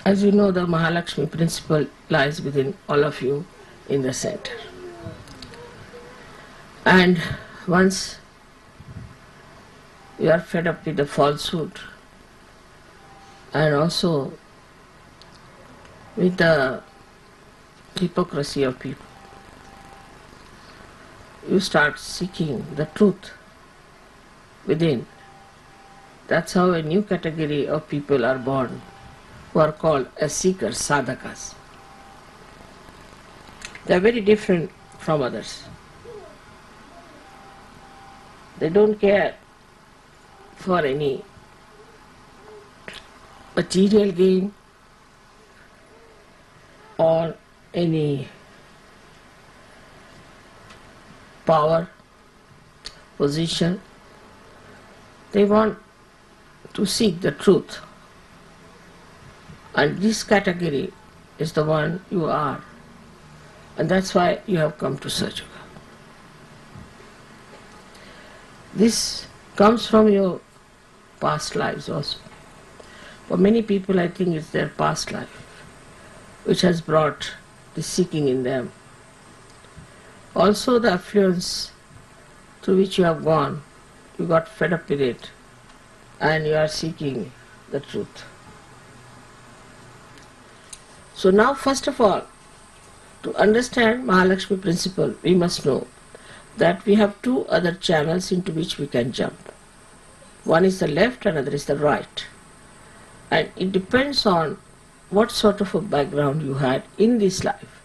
As you know, the Mahalakshmi principle lies within all of you in the center. And once you are fed up with the falsehood and also with the hypocrisy of people, you start seeking the truth within. That's how a new category of people are born, who are called as seekers, sadhakas. They are very different from others. They don't care for any material gain or any power, position. They want to seek the truth. And this category is the one you are. And that's why you have come to Sahaja Yoga. This comes from your past lives also. For many people, I think it's their past life which has brought the seeking in them. Also the affluence through which you have gone, you got fed up with it and you are seeking the truth. So now, first of all, to understand Mahalakshmi principle, we must know that we have two other channels into which we can jump. One is the left, another is the right. And it depends on what sort of a background you had in this life.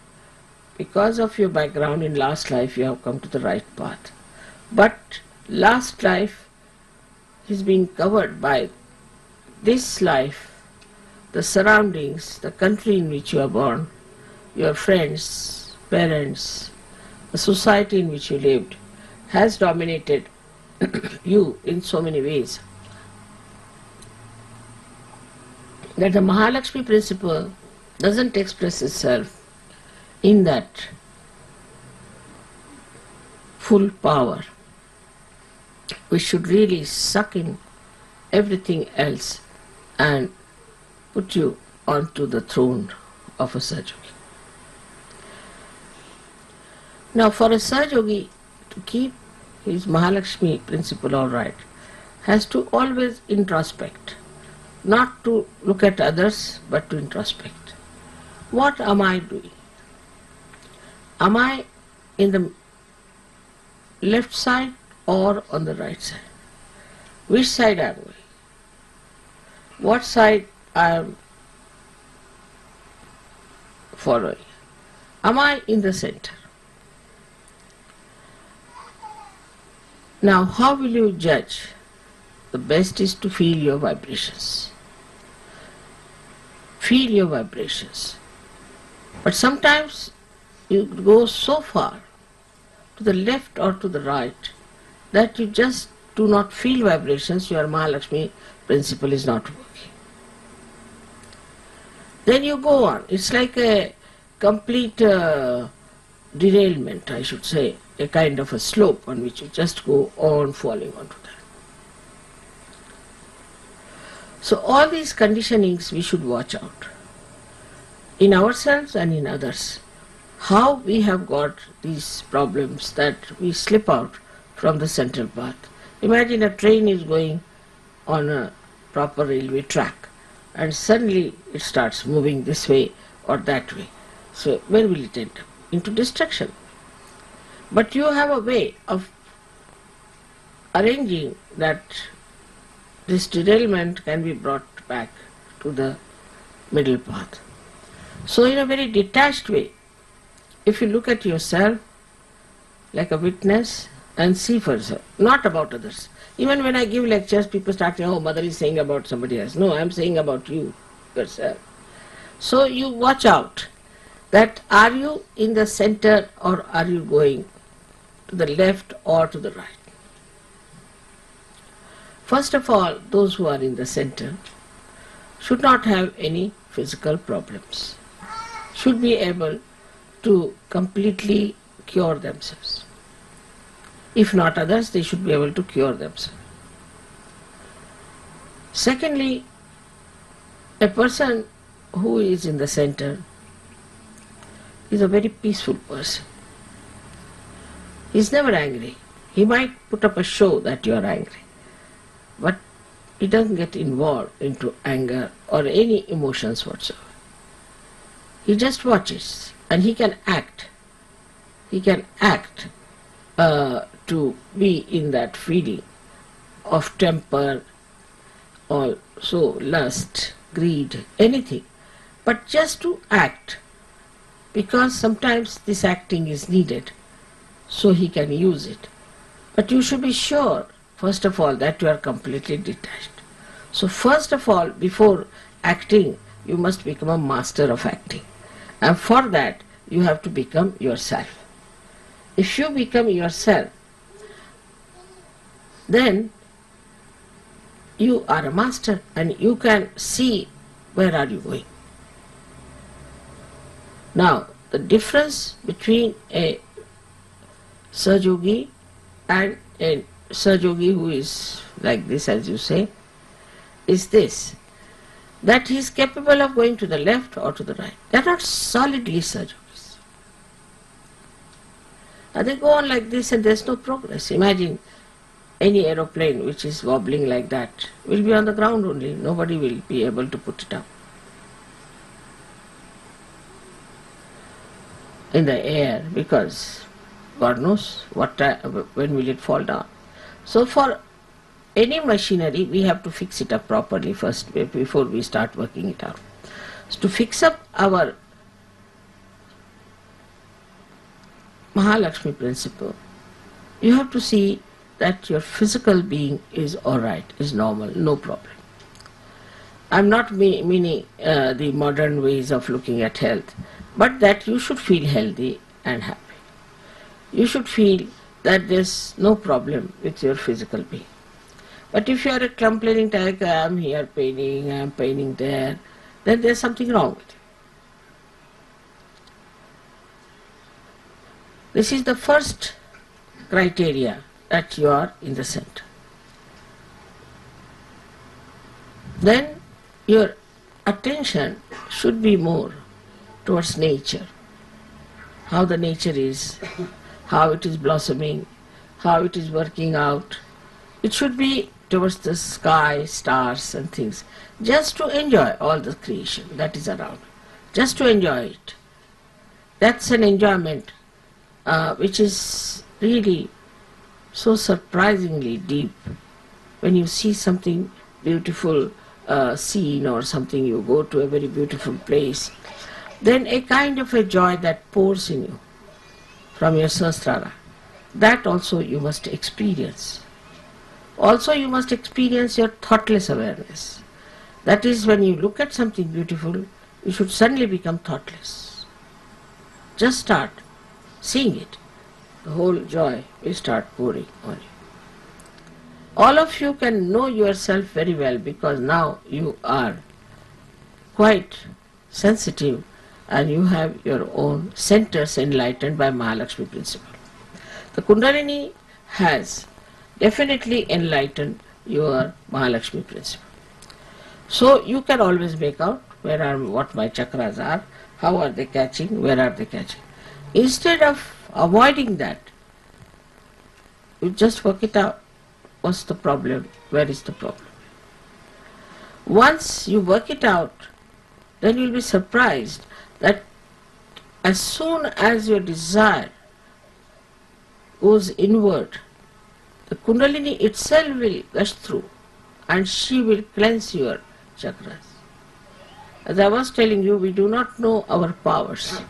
Because of your background in last life, you have come to the right path. But last life is being covered by this life, the surroundings, the country in which you are born, your friends, parents, the society in which you lived has dominated you in so many ways that the Mahalakshmi principle doesn't express itself in that full power. We should really suck in everything else and put you onto the throne of a Sahaja Yogi. Now, for a Sahaja Yogi to keep his Mahalakshmi principle all right, has to always introspect, not to look at others, but to introspect. What am I doing? Am I in the left side or on the right side? Which side am I? What side I am following? Am I in the center? Now, how will you judge? The best is to feel your vibrations. Feel your vibrations. But sometimes you go so far to the left or to the right that you just do not feel vibrations, your Mahalakshmi principle is not working. Then you go on. It's like a complete derailment, I should say, a kind of a slope on which you just go on falling onto that. So all these conditionings we should watch out in ourselves and in others. How we have got these problems that we slip out from the central path. Imagine a train is going on a proper railway track and suddenly it starts moving this way or that way. So where will it end? Into destruction. But you have a way of arranging that this derailment can be brought back to the middle path. So in a very detached way, if you look at yourself like a witness and see for yourself, not about others. Even when I give lectures, people start saying, oh, mother is saying about somebody else. No, I am saying about you, yourself. So you watch out that are you in the center or are you going to the left or to the right. First of all, those who are in the center should not have any physical problems, should be able to completely cure themselves. If not others, they should be able to cure themselves. Secondly, a person who is in the center is a very peaceful person. He's never angry. He might put up a show that you are angry, but he doesn't get involved into anger or any emotions whatsoever. He just watches, and he can act. He can act to be in that feeling of temper, also lust, greed, anything, but just to act, because sometimes this acting is needed, so he can use it. But you should be sure, first of all, that you are completely detached. So first of all, before acting, you must become a master of acting. And for that, you have to become yourself. If you become yourself, then you are a master and you can see where are you going. Now, the difference between a Sahaja and a Sahaja who is like this, as you say, is this, that he is capable of going to the left or to the right. They are not solidly Sahajogis. And they go on like this and there is no progress. Imagine any aeroplane which is wobbling like that will be on the ground only. Nobody will be able to put it up in the air, because God knows when will it fall down. So for any machinery, we have to fix it up properly first before we start working it out. So to fix up our Mahalakshmi principle, you have to see that your physical being is alright, is normal, no problem. I'm not meaning the modern ways of looking at health, but that you should feel healthy and happy. You should feel that there's no problem with your physical being. But if you are complaining like I'm here paining, I'm paining there, then there's something wrong with you. This is the first criteria, that you are in the center. Then your attention should be more towards nature, how the nature is, how it is blossoming, how it is working out. It should be towards the sky, stars and things, just to enjoy all the creation that is around, just to enjoy it. That's an enjoyment which is really so surprisingly deep. When you see something beautiful scene or something, you go to a very beautiful place, then a kind of a joy that pours in you from your sahasrara, that also you must experience. Also you must experience your thoughtless awareness. That is, when you look at something beautiful, you should suddenly become thoughtless. Just start seeing it. The whole joy will start pouring on you. All of you can know yourself very well, because now you are quite sensitive and you have your own centers enlightened by Mahalakshmi principle. The Kundalini has definitely enlightened your Mahalakshmi principle. So you can always make out what my chakras are, how are they catching, where are they catching. Instead of avoiding that, you just work it out. What's the problem? Where is the problem? Once you work it out, then you will be surprised that as soon as your desire goes inward, the Kundalini itself will gush through and she will cleanse your chakras. As I was telling you, we do not know our powers.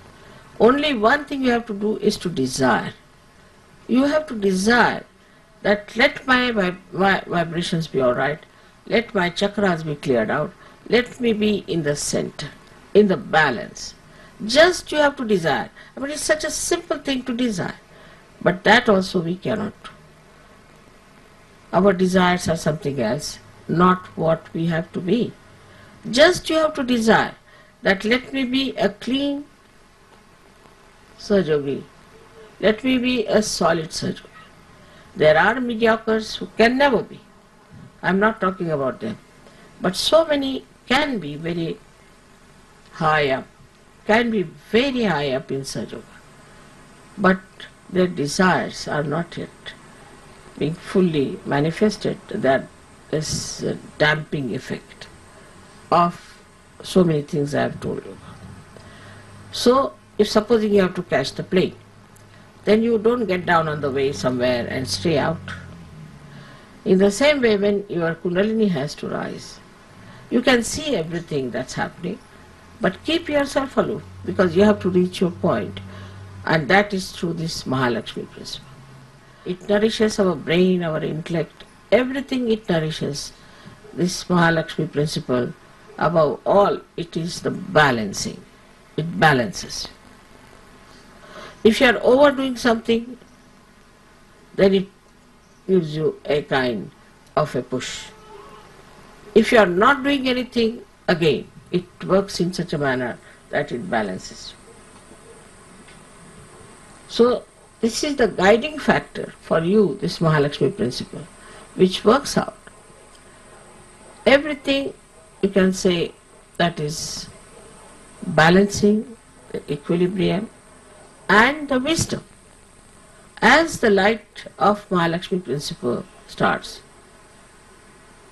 Only one thing you have to do is to desire. You have to desire that let my vibrations be alright, let my chakras be cleared out, let me be in the center, in the balance. Just you have to desire. I mean, it's such a simple thing to desire, but that also we cannot do. Our desires are something else, not what we have to be. Just you have to desire that let me be a clean Sahaja, let me be a solid Sahaja. There are mediocres who can never be. I am not talking about them. But so many can be very high up, can be very high up in Sajoga, but their desires are not yet being fully manifested. That is a damping effect of so many things I have told you. So, if supposing you have to catch the plane, then you don't get down on the way somewhere and stay out. In the same way, when your Kundalini has to rise, you can see everything that's happening, but keep yourself aloof because you have to reach your point, and that is through this Mahalakshmi principle. It nourishes our brain, our intellect, everything it nourishes. This Mahalakshmi principle, above all, it is the balancing. It balances. If you are overdoing something, then it gives you a kind of a push. If you are not doing anything, again, it works in such a manner that it balances. So, this is the guiding factor for you, this Mahalakshmi principle, which works out. Everything you can say that is balancing, the equilibrium, and the wisdom. As the light of Mahalakshmi principle starts,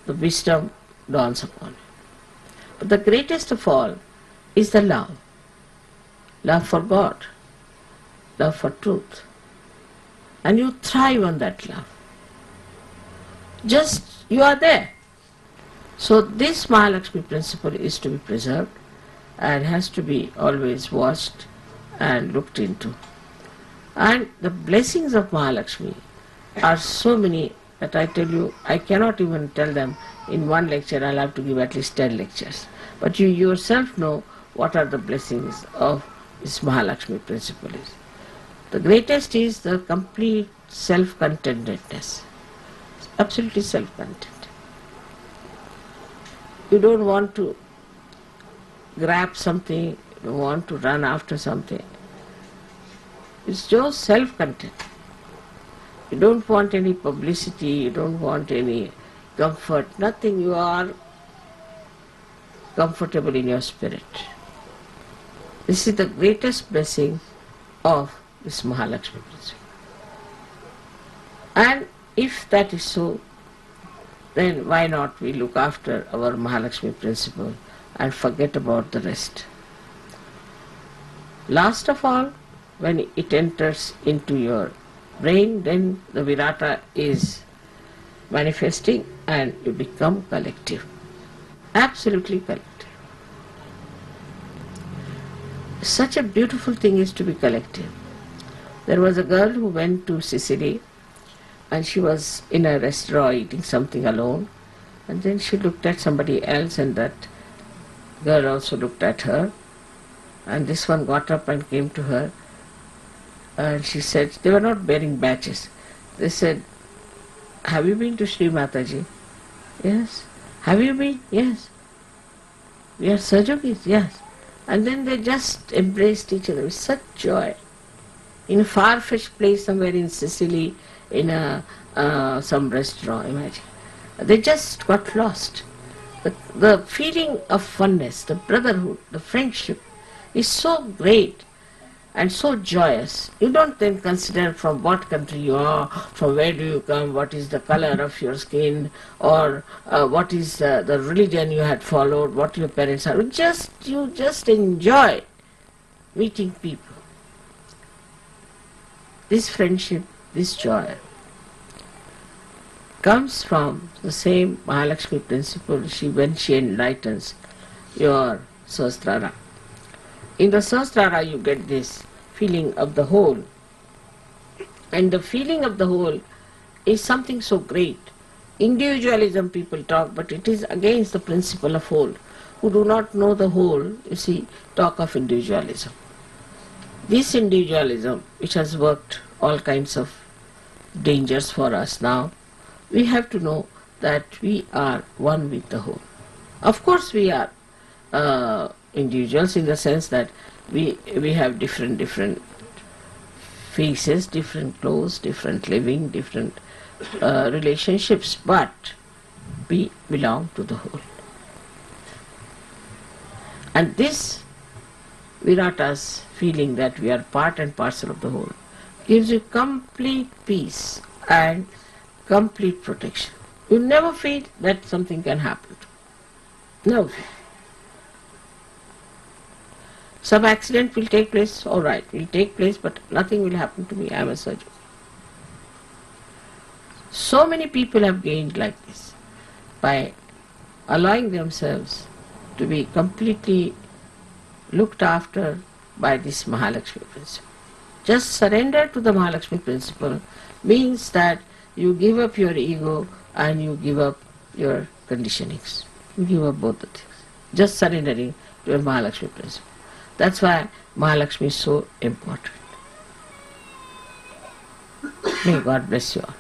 the wisdom dawns upon you. But the greatest of all is the love. Love for God, love for truth. And you thrive on that love. Just you are there. So this Mahalakshmi principle is to be preserved and has to be always watched and looked into. And the blessings of Mahalakshmi are so many that I tell you, I cannot even tell them in one lecture. I'll have to give at least 10 lectures. But you yourself know what are the blessings of this Mahalakshmi principle is. The greatest is the complete self-contentedness. Absolutely self-content. You don't want to grab something, you don't want to run after something. It's just self-content. You don't want any publicity, you don't want any comfort, nothing. You are comfortable in your spirit. This is the greatest blessing of this Mahalakshmi principle. And if that is so, then why not we look after our Mahalakshmi principle and forget about the rest. Last of all, when it enters into your brain, then the Virata is manifesting and you become collective. Absolutely collective. Such a beautiful thing is to be collective. There was a girl who went to Sicily and she was in a restaurant eating something alone, and then she looked at somebody else and that girl also looked at her, and this one got up and came to her and she said, they were not bearing badges. They said, have you been to Sri Mataji? Yes. Have you been? Yes. We are Sahajogis? Yes. And then they just embraced each other with such joy. In a far-fetched place somewhere in Sicily, in some restaurant, imagine. They just got lost. The feeling of oneness, the brotherhood, the friendship is so great and so joyous. You don't then consider from what country you are, from where do you come, what is the color of your skin, or what is the religion you had followed, what your parents are. You just enjoy meeting people. This friendship, this joy comes from the same Mahalakshmi principle when she enlightens your Sahasrara. In the Sahasrara you get this feeling of the whole, and the feeling of the whole is something so great. Individualism people talk, but it is against the principle of whole. Who do not know the whole, you see, talk of individualism. This individualism, which has worked all kinds of dangers for us now, we have to know that we are one with the whole. Of course we are individuals in the sense that we have different faces, different clothes, different living, different relationships, but we belong to the whole. And this Viratas, feeling that we are part and parcel of the whole, gives you complete peace and complete protection. You never feel that something can happen to you. Never feel. Some accident will take place, alright, will take place, but nothing will happen to me, I am a surgeon. So many people have gained like this by allowing themselves to be completely looked after by this Mahalakshmi principle. Just surrender to the Mahalakshmi principle means that you give up your ego and you give up your conditionings. You give up both the things. Just surrendering to a Mahalakshmi principle. That's why Mahalakshmi is so important. May God bless you all.